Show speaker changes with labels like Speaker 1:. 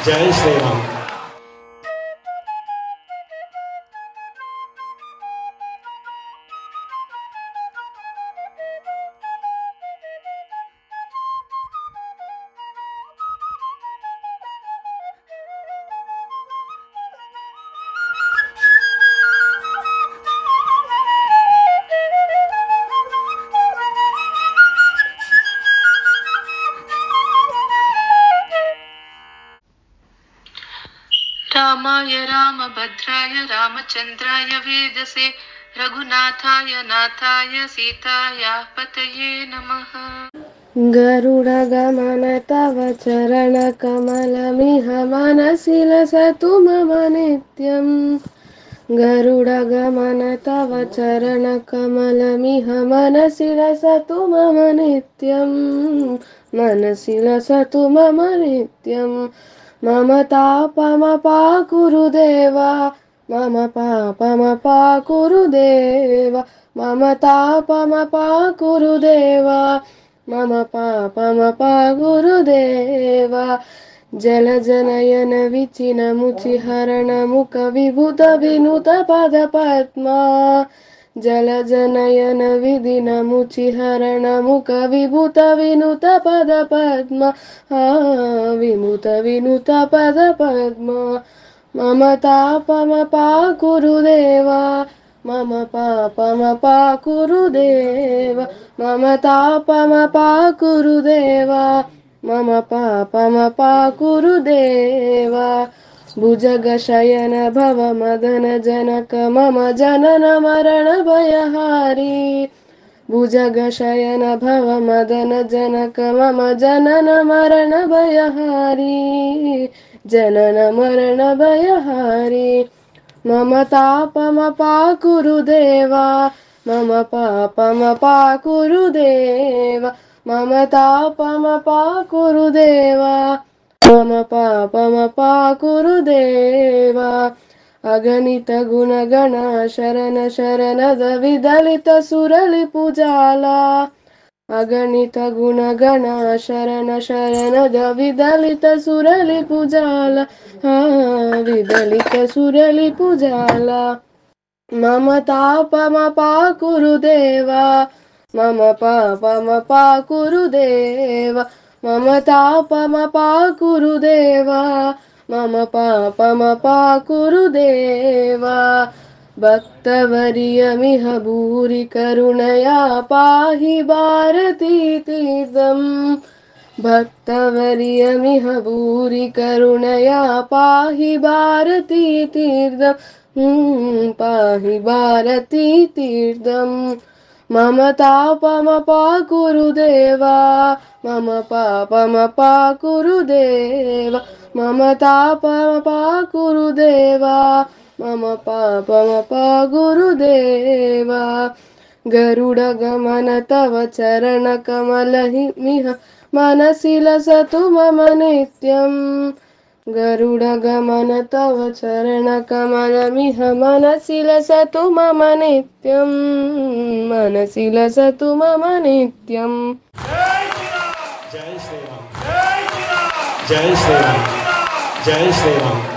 Speaker 1: जय श्री राम।
Speaker 2: रामाय रामभद्राय रामचन्द्राय वेदसे रघुनाथाय नाथाय सीताया पतये नमः।
Speaker 3: गरुडगमन तव चरणकमलमिह मनसि लसतु मम नित्यम्। गरुडगमन तव चरणकमलमिह मनसि लसतु मम नित्यम्। मनसि लसतु मम नित्यम्। मम तापमपाकुरु देवा, मम पापमपाकुरु देवा, मम तापमपाकुरु देवा, मम पापमपाकुरु देवा। जलजनयन विचिन मुचिहरण मुख विभूत विनुत पद पद्मा। जलजनयन विदिन मुचिहरण मुख विभूत विनुत पद पद्मा। विमुत विनुत पद पद्मा। मम तापमपाकुरु देवा, मम पापमपाकुरु देवा, मम तापमपाकुरु देवा, मम पापमपाकुरु देवा। भुजगशयन भव मदन जनक मम जनन मरण भयहारी। भुजगशयन भव मदन जनक मम जनन मरण भयहारी। जनन मरण भयहारी। मम तापमपाकुरु देवा, मम पापमपाकुरु देवा, मम तापमपाकुरु देवा, मम पापमपाकुरु देवा। अगणित गुणगण शरण शरणद विदलित सुरलिपुजाला। अगणित गुणगण शरण शरणद विदलित सुरलिपुजाला। विदलित सुरलिपुजाला। मम तापमपाकुरु देवा, मम पापमपाकुरु देवा, मम तापमपाकुरु देवा, मम पापमपाकुरु देवा। भक्तवर्यमिह भूरि करुणया पाहि भारती तीर्थम्। भक्तवर्यमिह भूरि करुणया पाहि भारती तीर्थम्। पाहि भारती तीर्थम्। मम तापमपाकुरु देवा, मम पापमपाकुरु देवा, मम तापमपाकुरु देवा, मम पापमपाकुरु देवा। गरुडगमन तव चरणकमलमिह मनसि लसतु मम नित्यम्। गरुडगमन तव चरणकमलमिह मनसि लसतु मम नित्यम्। मनसि लसतु मम नित्यम्।
Speaker 1: जय श्री राम। जय श्री राम। जय श्री राम। जय श्री राम।